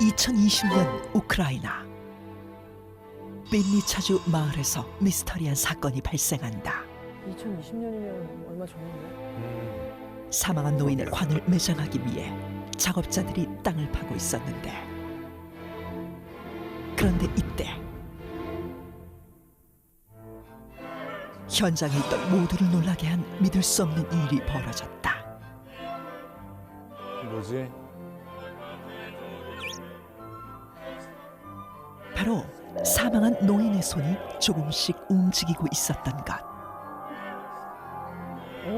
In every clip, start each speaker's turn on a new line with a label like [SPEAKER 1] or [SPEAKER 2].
[SPEAKER 1] 2020년 우크라이나 빈니차주 마을에서 미스터리한 사건이 발생한다.
[SPEAKER 2] 2020년이면 얼마 전인데?
[SPEAKER 1] 사망한 노인의 관을 매장하기 위해 작업자들이 땅을 파고 있었는데, 그런데 이때 현장에 있던 모두를 놀라게 한 믿을 수 없는 일이 벌어졌다.
[SPEAKER 3] 뭐지?
[SPEAKER 1] 바로 사망한 노인의 손이 조금씩 움직이고 있었던 것.
[SPEAKER 2] 어?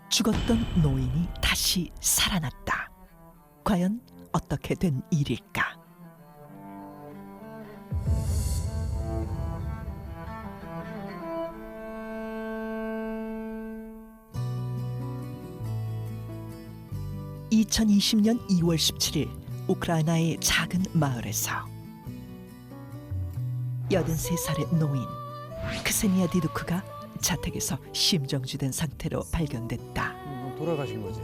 [SPEAKER 1] 죽었던 노인이 다시 살아났다. 과연 어떻게 된 일일까? (2020년 2월 17일) 우크라이나의 작은 마을에서 83살의 노인 크세니아 디두크가 자택에서 심정지된 상태로 발견됐다.
[SPEAKER 3] 돌아가신 거지.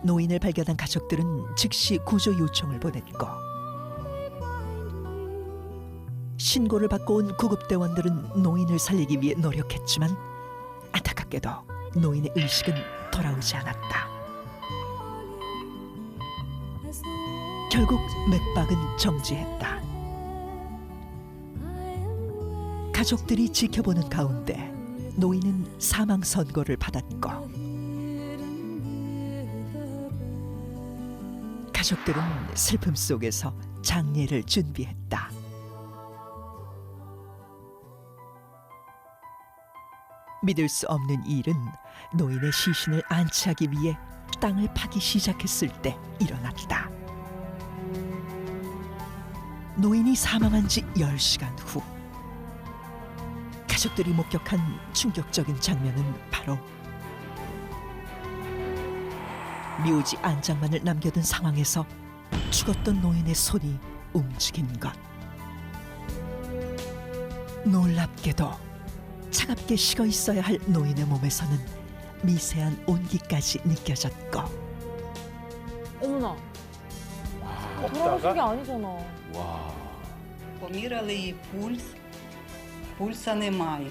[SPEAKER 1] 노인을 발견한 가족들은 즉시 구조 요청을 보냈고, 신고를 받고 온 구급대원들은 노인을 살리기 위해 노력했지만 안타깝게도 노인의 의식은 돌아오지 않았다. 결국 맥박은 정지했다. 가족들이 지켜보는 가운데 노인은 사망 선고를 받았고, 가족들은 슬픔 속에서 장례를 준비했다. 믿을 수 없는 일은 노인의 시신을 안치하기 위해 땅을 파기 시작했을 때 일어났다. 노인이 사망한 지 10시간 후, 가족들이 목격한 충격적인 장면은 바로 묘지 안장만을 남겨둔 상황에서 죽었던 노인의 손이 움직인 것. 놀랍게도 차갑게 식어 있어야 할 노인의 몸에서는 미세한 온기까지 느껴졌고,
[SPEAKER 2] 어머나, 돌아가신
[SPEAKER 3] 먹다가
[SPEAKER 2] 게 아니잖아.
[SPEAKER 3] 와.
[SPEAKER 4] Поміряли її пульс, пульса немає.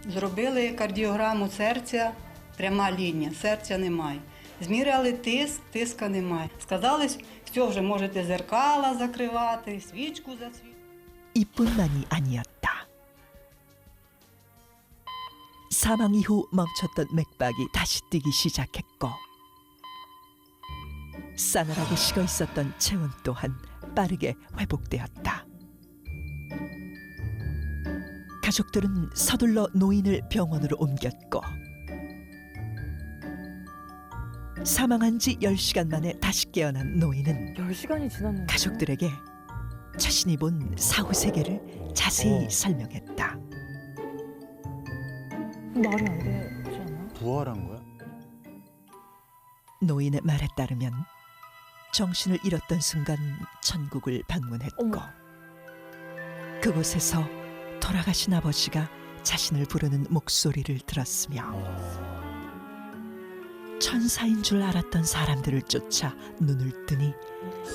[SPEAKER 4] Зробили кардіограму серця, пряма лінія, серця немає. Зміряли тиск, тиска немає. Сказали, все, вже можете зеркала закривати, свічку засвітити.
[SPEAKER 1] 이뿐만이 아니었다. 사망 이후 멈췄던 맥박이 다시 뛰기 시작했고, 싸늘하게 식어 있었던 체온 또한 빠르게 회복되었다. 가족들은 서둘러 노인을 병원으로 옮겼고, 사망한 지 10시간 만에 다시 깨어난 노인은
[SPEAKER 2] 10시간이 지났는데.
[SPEAKER 1] 가족들에게 자신이 본 사후 세계를 자세히 설명했다.
[SPEAKER 2] 말이 안 되지 않아?
[SPEAKER 3] 부활한 거야?
[SPEAKER 1] 노인의 말에 따르면 정신을 잃었던 순간 천국을 방문했고,
[SPEAKER 2] 어머.
[SPEAKER 1] 그곳에서 돌아가신 아버지가 자신을 부르는 목소리를 들었으며, 천사인 줄 알았던 사람들을 쫓아 눈을 뜨니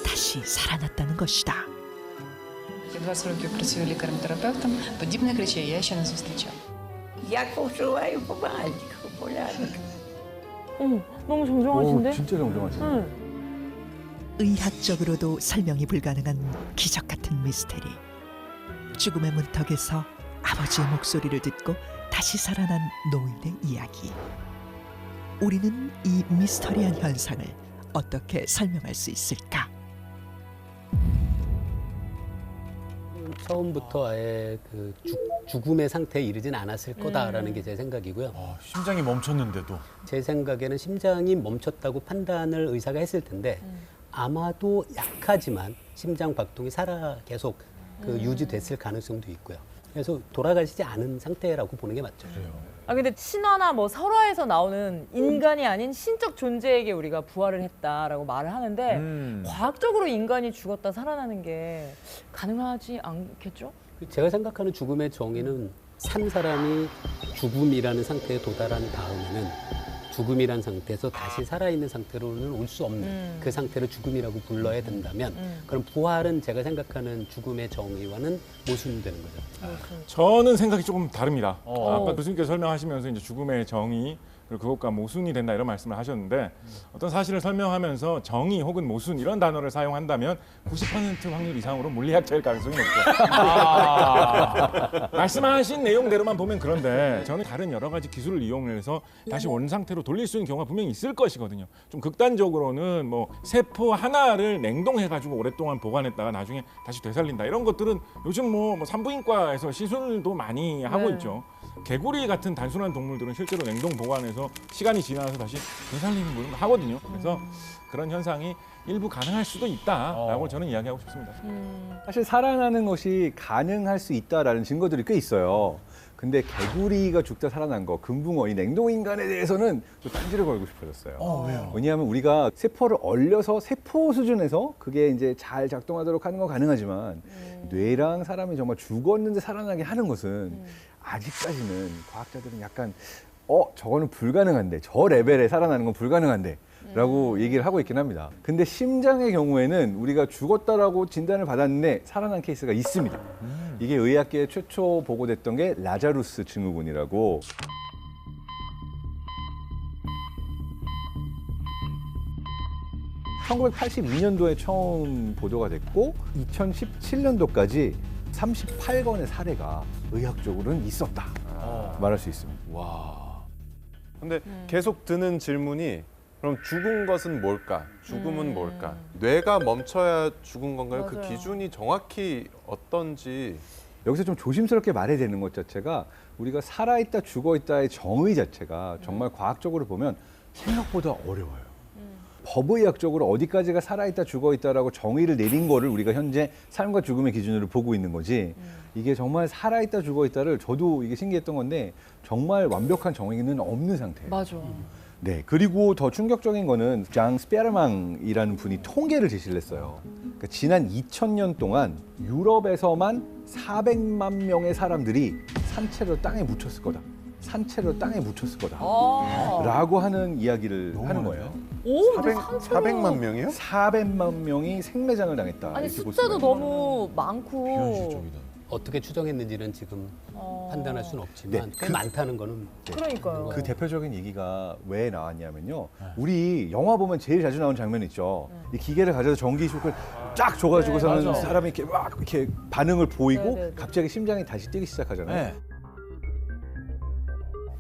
[SPEAKER 1] 다시 살아났다는 것이다.
[SPEAKER 5] Я 20 років працюю лікарем-терапевтом, подібних речей я ще не зустрічала.
[SPEAKER 6] Я почуваю помаленьку, полярник.
[SPEAKER 2] 어머, 너무 정정하신데?
[SPEAKER 3] 진짜 정정하시네.
[SPEAKER 2] 응.
[SPEAKER 1] 의학적으로도 설명이 불가능한 기적 같은 미스테리. 죽음의 문턱에서 아버지의 목소리를 듣고 다시 살아난 노인의 이야기. 우리는 이 미스터리한 현상을 어떻게 설명할 수 있을까?
[SPEAKER 7] 처음부터 아예 그 죽음의 상태에 이르진 않았을 거다라는 게 제 생각이고요.
[SPEAKER 3] 심장이 멈췄는데도.
[SPEAKER 7] 제 생각에는 심장이 멈췄다고 판단을 의사가 했을 텐데 아마도 약하지만 심장 박동이 계속 유지됐을 가능성도 있고요. 그래서 돌아가시지 않은 상태라고 보는 게 맞죠.
[SPEAKER 2] 아 근데 신화나 뭐 설화에서 나오는 인간이 아닌 신적 존재에게 우리가 부활을 했다라고 말을 하는데 과학적으로 인간이 죽었다 살아나는 게 가능하지 않겠죠?
[SPEAKER 7] 제가 생각하는 죽음의 정의는 산 사람이 죽음이라는 상태에 도달한 다음에는 죽음이란 상태에서 다시 살아있는 상태로는 올 수 없는 그 상태를 죽음이라고 불러야 된다면 그럼 부활은 제가 생각하는 죽음의 정의와는 모순되는 거죠.
[SPEAKER 3] 저는 생각이 조금 다릅니다. 아까 교수님께서 설명하시면서 이제 죽음의 정의 그리고 그것과 모순이 된다 이런 말씀을 하셨는데 어떤 사실을 설명하면서 정의 혹은 모순 이런 단어를 사용한다면 90% 확률 이상으로 물리학자일 가능성이 높죠. 말씀하신 내용대로만 보면 그런데 저는 다른 여러 가지 기술을 이용해서 다시 원 상태로 돌릴 수 있는 경우가 분명히 있을 것이거든요. 좀 극단적으로는 뭐 세포 하나를 냉동해가지고 오랫동안 보관했다가 나중에 다시 되살린다 이런 것들은 요즘 뭐 산부인과에서 시술도 많이 하고 있죠. 개구리 같은 단순한 동물들은 실제로 냉동 보관해서 시간이 지나서 다시 되살리는 걸 하거든요. 그래서 그런 현상이 일부 가능할 수도 있다라고 저는 이야기하고 싶습니다.
[SPEAKER 8] 사실 살아나는 것이 가능할 수 있다라는 증거들이 꽤 있어요. 근데 개구리가 죽다 살아난 거, 금붕어, 이 냉동인간에 대해서는 또 딴지를 걸고 싶어졌어요.
[SPEAKER 3] 왜요?
[SPEAKER 8] 왜냐하면 우리가 세포를 얼려서 세포 수준에서 그게 이제 잘 작동하도록 하는 건 가능하지만 뇌랑 사람이 정말 죽었는데 살아나게 하는 것은 아직까지는 과학자들은 약간 저거는 불가능한데, 저 레벨에 살아나는 건 불가능한데 라고 얘기를 하고 있긴 합니다. 근데 심장의 경우에는 우리가 죽었다라고 진단을 받았는데 살아난 케이스가 있습니다. 이게 의학계에 최초 보고됐던 게 라자루스 증후군이라고. (1982년도에) 처음 보도가 됐고 2017년도까지 38건의 사례가 의학적으로는 있었다 말할 수 있습니다.
[SPEAKER 9] 와. 근데 계속 드는 질문이 그럼 죽은 것은 뭘까? 죽음은 뭘까? 뇌가 멈춰야 죽은 건가요?
[SPEAKER 2] 맞아요.
[SPEAKER 9] 그 기준이 정확히 어떤지.
[SPEAKER 8] 여기서 좀 조심스럽게 말해야 되는 것 자체가 우리가 살아있다 죽어있다의 정의 자체가 정말 과학적으로 보면 생각보다 어려워요. 법의학적으로 어디까지가 살아있다 죽어있다라고 정의를 내린 거를 우리가 현재 삶과 죽음의 기준으로 보고 있는 거지 이게 정말 살아있다 죽어있다를 저도 이게 신기했던 건데 정말 완벽한 정의는 없는 상태예요.
[SPEAKER 2] 맞아.
[SPEAKER 8] 네, 그리고 더 충격적인 거는 장 스페르망이라는 분이 통계를 제시를 했어요. 그러니까 지난 2000년 동안 유럽에서만 400만 명의 사람들이 산채로 땅에 묻혔을 거다. 산채로 땅에 묻혔을 거다. 라고 하는 이야기를 하는 거예요.
[SPEAKER 2] 오,
[SPEAKER 9] 400만 명이요?
[SPEAKER 8] 400만 명이 생매장을 당했다.
[SPEAKER 2] 아니
[SPEAKER 8] 이렇게 볼
[SPEAKER 2] 숫자도
[SPEAKER 8] 수가 있어요.
[SPEAKER 2] 너무 많고.
[SPEAKER 7] 어떻게 추정했는지는 지금 판단할 수는 없지만
[SPEAKER 8] 네,
[SPEAKER 7] 꽤 많다는 거는
[SPEAKER 2] 그러니까요.
[SPEAKER 8] 그 대표적인 얘기가 왜 나왔냐면요. 우리 영화 보면 제일 자주 나오는 장면 있죠. 이 기계를 가져서 전기 쇼크를 쫙 줘가지고서는
[SPEAKER 3] 맞아.
[SPEAKER 8] 사람이 이렇게 막 이렇게 반응을 보이고
[SPEAKER 2] 네.
[SPEAKER 8] 갑자기 심장이 다시 뛰기 시작하잖아요.
[SPEAKER 3] 네.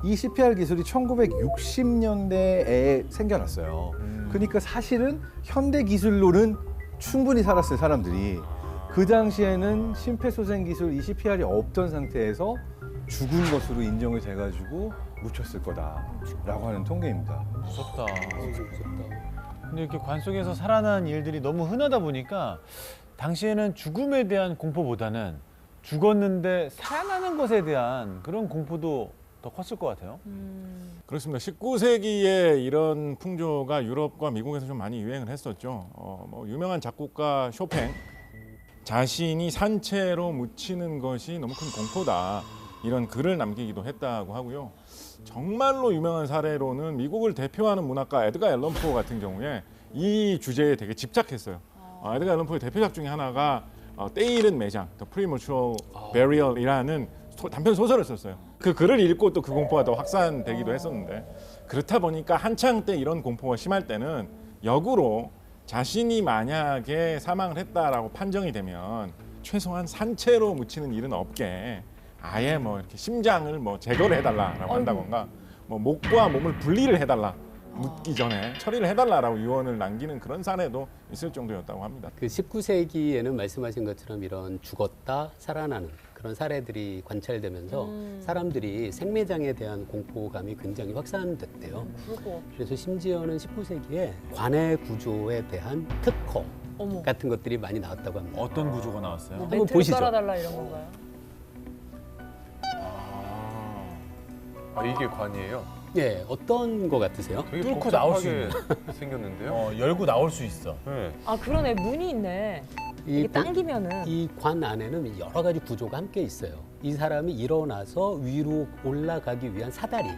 [SPEAKER 8] 이 CPR 기술이 1960년대에 생겨났어요. 그러니까 사실은 현대 기술로는 충분히 살았을 사람들이 그 당시에는 심폐소생 기술 이 CPR이 없던 상태에서 죽은 것으로 인정이 돼가지고 묻혔을 거다라고 하는 통계입니다.
[SPEAKER 3] 무섭다. 근데 이렇게 관 속에서 살아난 일들이 너무 흔하다 보니까 당시에는 죽음에 대한 공포보다는 죽었는데 살아나는 것에 대한 그런 공포도 더 컸을 것 같아요. 그렇습니다. 19세기에 이런 풍조가 유럽과 미국에서 좀 많이 유행을 했었죠. 뭐 유명한 작곡가 쇼팽 자신이 산채로 묻히는 것이 너무 큰 공포다. 이런 글을 남기기도 했다고 하고요. 정말로 유명한 사례로는 미국을 대표하는 문학가 에드가 앨런 포 같은 경우에 이 주제에 되게 집착했어요. 에드가 앨런 포의 대표작 중에 하나가 때이른 매장, The Premature Burial이라는 단편 소설을 썼어요. 그 글을 읽고 또 그 공포가 더 확산되기도 했었는데 그렇다 보니까 한창 때 이런 공포가 심할 때는 역으로 자신이 만약에 사망을 했다라고 판정이 되면 최소한 산채로 묻히는 일은 없게 아예 뭐 이렇게 심장을 뭐 제거를 해달라라고 한다던가 뭐 목과 몸을 분리를 해달라 묻기 전에 처리를 해달라라고 유언을 남기는 그런 사례도 있을 정도였다고 합니다.
[SPEAKER 7] 그 19세기에는 말씀하신 것처럼 이런 죽었다 살아나는 그런 사례들이 관찰되면서 사람들이 생매장에 대한 공포감이 굉장히 확산됐대요. 그래서 심지어는 19세기에 관의 구조에 대한 특허 같은 것들이 많이 나왔다고 합니다.
[SPEAKER 3] 어떤 구조가 나왔어요?
[SPEAKER 7] 한번
[SPEAKER 2] 멘트를
[SPEAKER 7] 보시죠.
[SPEAKER 2] 깔아달라 이런 건가요?
[SPEAKER 9] 이게 관이에요?
[SPEAKER 7] 예, 어떤 거 같으세요?
[SPEAKER 9] 되게
[SPEAKER 3] 뚫고 나올 수
[SPEAKER 9] 복잡하게 생겼는데요?
[SPEAKER 3] 열고 나올 수 있어.
[SPEAKER 9] 네.
[SPEAKER 2] 아 그러네 문이 있네. 이게 당기면은.
[SPEAKER 7] 이 관 안에는 여러 가지 구조가 함께 있어요. 이 사람이 일어나서 위로 올라가기 위한 사다리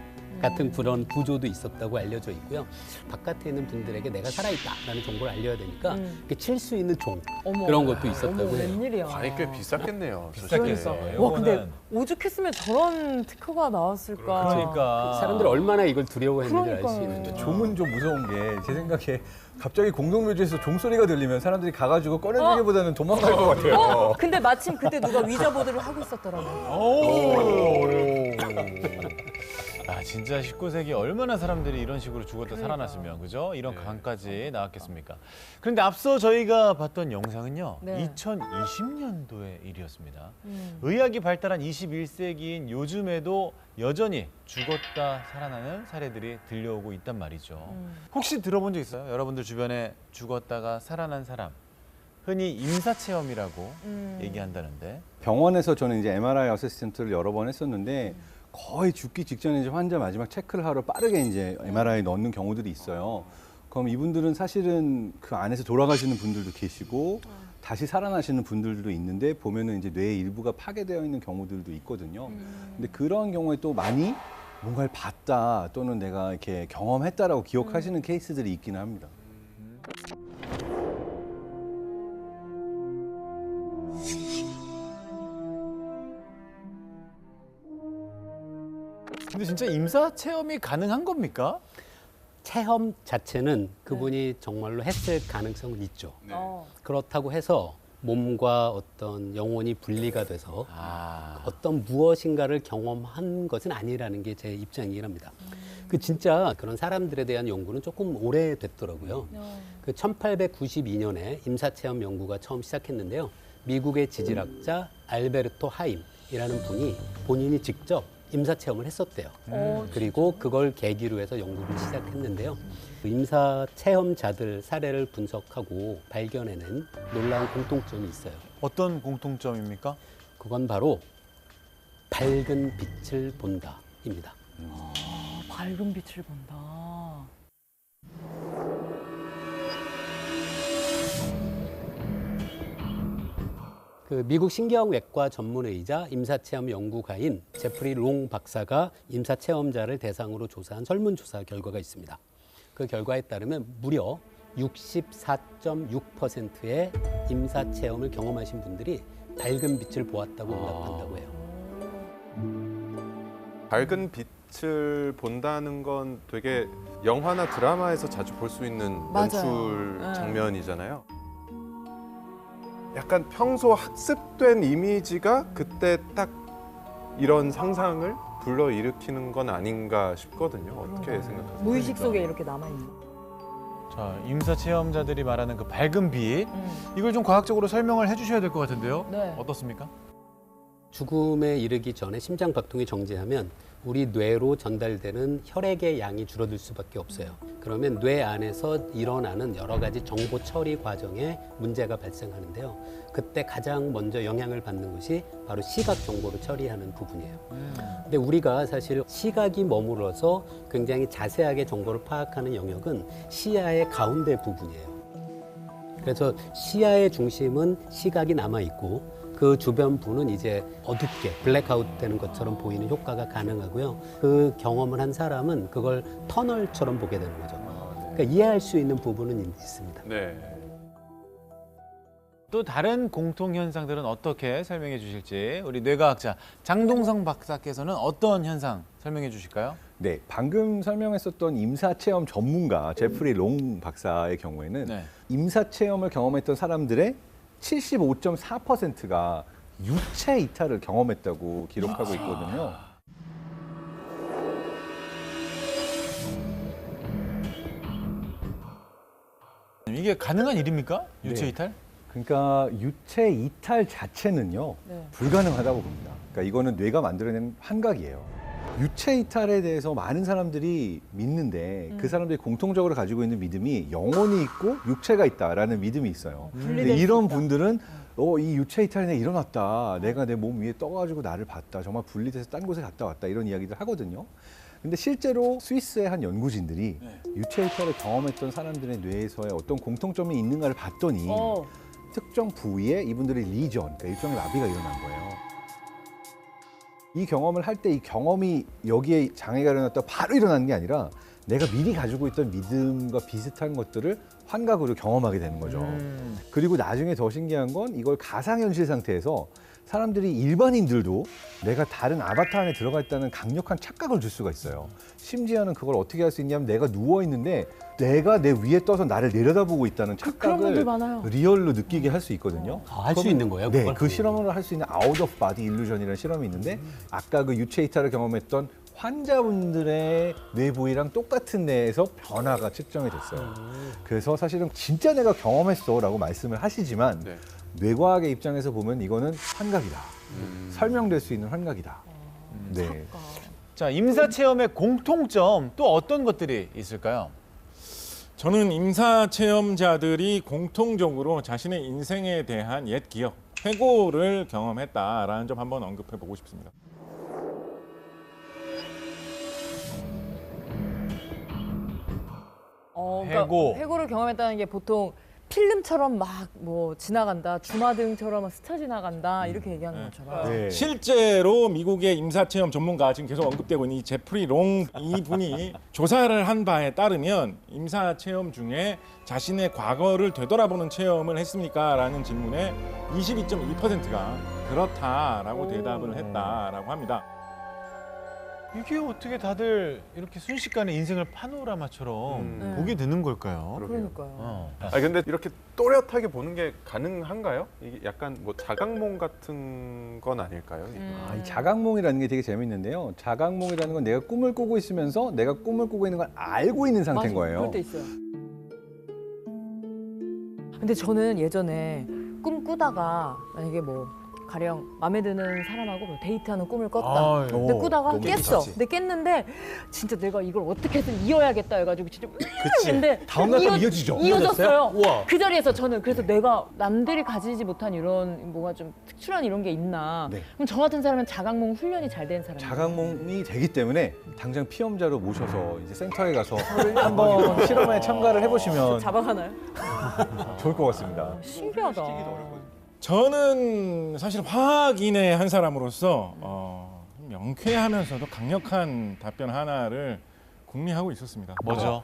[SPEAKER 7] 같은 그런 구조도 있었다고 알려져 있고요. 바깥에 있는 분들에게 내가 살아있다라는 정보를 알려야 되니까 칠 수 있는 종
[SPEAKER 2] 어머.
[SPEAKER 7] 그런 것도 있었다고
[SPEAKER 2] 어머,
[SPEAKER 7] 해요.
[SPEAKER 2] 웬일이야.
[SPEAKER 9] 관이 꽤 비쌌겠네요.
[SPEAKER 3] 비쌌겠어.
[SPEAKER 9] 솔직히.
[SPEAKER 2] 와 근데 오죽했으면 저런 특허가 나왔을까.
[SPEAKER 3] 그러니까
[SPEAKER 7] 사람들이 얼마나 이걸 두려워했는지 알 수
[SPEAKER 2] 그러니까요.
[SPEAKER 7] 있는 거죠.
[SPEAKER 8] 종은 좀 무서운 게 제 생각에 갑자기 공동묘지에서 종소리가 들리면 사람들이 가가지고 꺼내주기보다는 도망갈 것 같아요.
[SPEAKER 2] 근데 마침 그때 누가 위자보드를 하고 있었더라고요.
[SPEAKER 3] 아 진짜 19세기 얼마나 사람들이 이런 식으로 죽었다 살아났으면 그죠? 이런 강까지 나왔겠습니까? 그런데 앞서 저희가 봤던 영상은요.
[SPEAKER 2] 네.
[SPEAKER 3] 2020년도의 일이었습니다. 의학이 발달한 21세기인 요즘에도 여전히 죽었다 살아나는 사례들이 들려오고 있단 말이죠. 혹시 들어본 적 있어요? 여러분들 주변에 죽었다가 살아난 사람. 흔히 임사체험이라고 얘기한다는데.
[SPEAKER 8] 병원에서 저는 이제 MRI 어시스턴트를 여러 번 했었는데 거의 죽기 직전에 이제 환자 마지막 체크를 하러 빠르게 이제 MRI 넣는 경우들이 있어요. 그럼 이분들은 사실은 그 안에서 돌아가시는 분들도 계시고 다시 살아나시는 분들도 있는데 보면은 이제 뇌의 일부가 파괴되어 있는 경우들도 있거든요. 근데 그런 경우에 또 많이 뭔가를 봤다 또는 내가 이렇게 경험했다라고 기억하시는 케이스들이 있기는 합니다.
[SPEAKER 3] 근데 진짜 임사 체험이 가능한 겁니까?
[SPEAKER 7] 체험 자체는 그분이 정말로 했을 가능성은 있죠.
[SPEAKER 2] 어.
[SPEAKER 7] 그렇다고 해서 몸과 어떤 영혼이 분리가 돼서
[SPEAKER 3] 아.
[SPEAKER 7] 어떤 무엇인가를 경험한 것은 아니라는 게 제 입장이긴 합니다. 그 진짜 그런 사람들에 대한 연구는 조금 오래됐더라고요. 그 1892년에 임사체험 연구가 처음 시작했는데요. 미국의 지질학자 알베르토 하임이라는 분이 본인이 직접 임사체험을 했었대요. 그리고 그걸 계기로 해서 연구를 시작했는데요. 임사체험자들 사례를 분석하고 발견해낸 놀라운 공통점이 있어요.
[SPEAKER 3] 어떤 공통점입니까?
[SPEAKER 7] 그건 바로 밝은 빛을 본다입니다.
[SPEAKER 2] 밝은 빛을 본다.
[SPEAKER 7] 그 미국 신경외과 전문의이자 임사체험 연구가인 제프리 롱 박사가 임사체험자를 대상으로 조사한 설문조사 결과가 있습니다. 그 결과에 따르면 무려 64.6%의 임사체험을 경험하신 분들이 밝은 빛을 보았다고 응답한다고 해요.
[SPEAKER 9] 밝은 빛을 본다는 건 되게 영화나 드라마에서 자주 볼 수 있는
[SPEAKER 2] 맞아요.
[SPEAKER 9] 연출
[SPEAKER 2] 네.
[SPEAKER 9] 장면이잖아요. 약간 평소 학습된 이미지가 그때 딱 이런 상상을 불러일으키는 건 아닌가 싶거든요. 어떻게 생각하세요?
[SPEAKER 2] 무의식 속에 이렇게 남아있는.
[SPEAKER 3] 자, 임사 체험자들이 말하는 그 밝은 빛. 이걸 좀 과학적으로 설명을 해주셔야 될 것 같은데요.
[SPEAKER 2] 네.
[SPEAKER 3] 어떻습니까?
[SPEAKER 7] 죽음에 이르기 전에 심장 박동이 정지하면 우리 뇌로 전달되는 혈액의 양이 줄어들 수밖에 없어요. 그러면 뇌 안에서 일어나는 여러 가지 정보 처리 과정에 문제가 발생하는데요. 그때 가장 먼저 영향을 받는 것이 바로 시각 정보를 처리하는 부분이에요. 근데 우리가 사실 시각이 머물러서 굉장히 자세하게 정보를 파악하는 영역은 시야의 가운데 부분이에요. 그래서 시야의 중심은 시각이 남아 있고 그 주변 부는 이제 어둡게 블랙아웃 되는 것처럼 보이는 효과가 가능하고요. 그 경험을 한 사람은 그걸 터널처럼 보게 되는 거죠. 그러니까 이해할 수 있는 부분은 있습니다.
[SPEAKER 9] 네.
[SPEAKER 3] 또 다른 공통 현상들은 어떻게 설명해 주실지 우리 뇌과학자 장동성 박사께서는 어떤 현상 설명해 주실까요?
[SPEAKER 8] 네, 방금 설명했었던 임사체험 전문가 제프리 롱 박사의 경우에는
[SPEAKER 3] 네.
[SPEAKER 8] 임사체험을 경험했던 사람들의 75.4%가 유체 이탈을 경험했다고 기록하고 있거든요.
[SPEAKER 3] 이게 가능한 일입니까? 유체
[SPEAKER 8] 네.
[SPEAKER 3] 이탈?
[SPEAKER 8] 그러니까 유체 이탈 자체는요
[SPEAKER 2] 네.
[SPEAKER 8] 불가능하다고 봅니다. 그러니까 이거는 뇌가 만들어낸 환각이에요. 유체 이탈에 대해서 많은 사람들이 믿는데 그 사람들이 공통적으로 가지고 있는 믿음이 영혼이 있고 육체가 있다라는 믿음이 있어요. 근데 이런 분들은 이 유체 이탈이 내가 일어났다. 내가 내 몸 위에 떠가지고 나를 봤다. 정말 분리돼서 딴 곳에 갔다 왔다. 이런 이야기들 하거든요. 근데 실제로 스위스의 한 연구진들이 유체 이탈을 경험했던 사람들의 뇌에서의 어떤 공통점이 있는가를 봤더니 특정 부위에 이분들의 리전, 그러니까 일종의 마비가 일어난 거예요. 이 경험을 할 때 이 경험이 여기에 장애가 일어났다 바로 일어나는 게 아니라 내가 미리 가지고 있던 믿음과 비슷한 것들을 환각으로 경험하게 되는 거죠. 그리고 나중에 더 신기한 건 이걸 가상현실 상태에서 사람들이 일반인들도 내가 다른 아바타 안에 들어가 있다는 강력한 착각을 줄 수가 있어요. 심지어는 그걸 어떻게 할 수 있냐면 내가 누워 있는데 내가 내 위에 떠서 나를 내려다보고 있다는
[SPEAKER 2] 그런
[SPEAKER 8] 착각을
[SPEAKER 2] 분들 많아요.
[SPEAKER 8] 리얼로 느끼게 할 수 있거든요.
[SPEAKER 7] 할 수 있는 거예요?
[SPEAKER 8] 네,
[SPEAKER 7] 그걸?
[SPEAKER 8] 그 실험을 할 수 있는 아웃 오브 바디 일루전이라는 실험이 있는데 아까 그 유체 이탈을 경험했던 환자분들의 뇌 부위랑 똑같은 뇌에서 변화가 측정이 됐어요. 그래서 사실은 진짜 내가 경험했어라고 말씀을 하시지만
[SPEAKER 9] 네.
[SPEAKER 8] 뇌과학의 입장에서 보면 이거는 환각이다. 설명될 수 있는 환각이다. 네.
[SPEAKER 3] 자, 임사 체험의 공통점 또 어떤 것들이 있을까요?
[SPEAKER 10] 저는 임사 체험자들이 공통적으로 자신의 인생에 대한 옛 기억, 회고를 경험했다라는 점 한번 언급해 보고 싶습니다.
[SPEAKER 2] 그러니까
[SPEAKER 3] 해고.
[SPEAKER 2] 해고를 경험했다는 게 보통 필름처럼 막 뭐 지나간다, 주마등처럼 막 스쳐 지나간다 이렇게 얘기하는 것처럼.
[SPEAKER 8] 네.
[SPEAKER 10] 실제로 미국의 임사체험 전문가 지금 계속 언급되고 있는 이 제프리 롱 이분이 조사를 한 바에 따르면 임사체험 중에 자신의 과거를 되돌아보는 체험을 했습니까? 라는 질문에 22.2%가 그렇다라고 대답을 했다라고 합니다.
[SPEAKER 3] 이게 어떻게 다들 이렇게 순식간에 인생을 파노라마처럼 보게 되는 걸까요?
[SPEAKER 2] 그러니까요.
[SPEAKER 9] 아 근데 이렇게 또렷하게 보는 게 가능한가요? 이게 약간 뭐 자각몽 같은 건 아닐까요? 이게?
[SPEAKER 8] 이 자각몽이라는 게 되게 재밌는데요. 자각몽이라는 건 내가 꿈을 꾸고 있으면서 내가 꿈을 꾸고 있는 걸 알고 있는 상태인
[SPEAKER 2] 맞아요.
[SPEAKER 8] 거예요.
[SPEAKER 2] 그럴 때 있어요. 근데 저는 예전에 꿈 꾸다가 만약에 뭐 가령 마음에 드는 사람하고 뭐 데이트하는 꿈을 꿨다.
[SPEAKER 3] 아,
[SPEAKER 2] 근데 꾸다가
[SPEAKER 8] 너무
[SPEAKER 2] 깼어.
[SPEAKER 8] 괜찮지.
[SPEAKER 2] 근데 깼는데 진짜 내가 이걸 어떻게든 이어야겠다 해가지고 진짜 근데
[SPEAKER 8] 다음날 또 이어지죠?
[SPEAKER 2] 이어졌어요.
[SPEAKER 7] 우와.
[SPEAKER 2] 그 자리에서 저는 그래서 내가 남들이 가지지 못한 이런 뭐가 좀 특출한 이런 게 있나.
[SPEAKER 8] 네.
[SPEAKER 2] 그럼 저 같은 사람은 자각몽 훈련이 잘 된 사람.
[SPEAKER 8] 자각몽이 되기 때문에 당장 피험자로 모셔서 이제 센터에 가서 한번 실험에 참가를 해보시면
[SPEAKER 2] 잡아가나요?
[SPEAKER 8] 좋을 것 같습니다.
[SPEAKER 2] 신기하다.
[SPEAKER 10] 저는 사실 화학인의 한 사람으로서 명쾌하면서도 강력한 답변 하나를 궁리하고 있었습니다.
[SPEAKER 3] 뭐죠?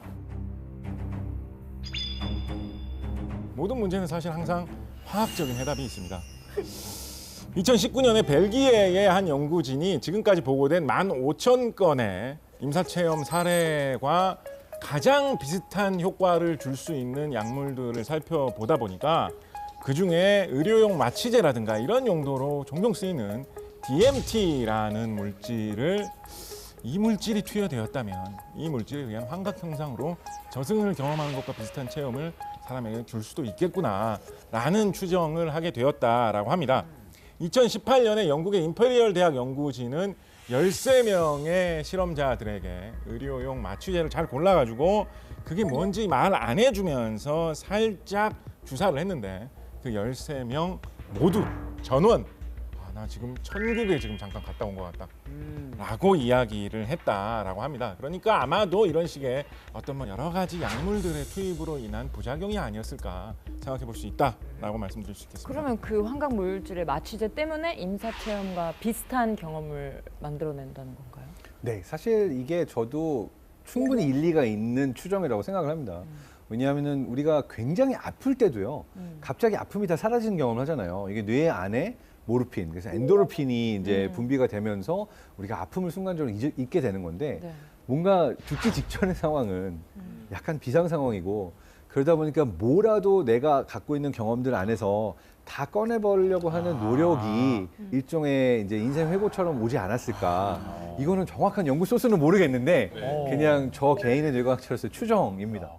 [SPEAKER 10] 모든 문제는 사실 항상 화학적인 해답이 있습니다. 2019년에 벨기에의 한 연구진이 지금까지 보고된 15,000건의 임사체험 사례과 가장 비슷한 효과를 줄 수 있는 약물들을 살펴보다 보니까 그중에 의료용 마취제라든가 이런 용도로 종종 쓰이는 DMT라는 물질을 이 물질이 투여되었다면 이 물질에 의한 환각 현상으로 저승을 경험하는 것과 비슷한 체험을 사람에게 줄 수도 있겠구나라는 추정을 하게 되었다라고 합니다. 2018년에 영국의 임페리얼 대학 연구진은 13명의 실험자들에게 의료용 마취제를 잘 골라가지고 그게 뭔지 말 안 해주면서 살짝 주사를 했는데 그 13명 모두 전원 나 지금 천국에 지금 잠깐 갔다 온 것 같다 라고 이야기를 했다라고 합니다. 그러니까 아마도 이런 식의 어떤 뭐 여러 가지 약물들의 투입으로 인한 부작용이 아니었을까 생각해 볼 수 있다라고 말씀드릴 수 있겠습니다.
[SPEAKER 2] 그러면 그 환각 물질의 마취제 때문에 임사 체험과 비슷한 경험을 만들어낸다는 건가요?
[SPEAKER 8] 네, 사실 이게 저도 충분히 일리가 있는 추정이라고 생각을 합니다. 왜냐하면은 우리가 굉장히 아플 때도요, 갑자기 아픔이 다 사라지는 경험을 하잖아요. 이게 뇌 안에 모르핀, 그래서 엔도르핀이 이제 분비가 되면서 우리가 아픔을 순간적으로 잊게 되는 건데
[SPEAKER 2] 네.
[SPEAKER 8] 뭔가 죽기 직전의 상황은 약간 비상 상황이고 그러다 보니까 뭐라도 내가 갖고 있는 경험들 안에서 다 꺼내보려고 하는 노력이 일종의 이제 인생 회고처럼 오지 않았을까. 이거는 정확한 연구 소스는 모르겠는데 그냥 저 개인의 뇌과학자로서의 추정입니다.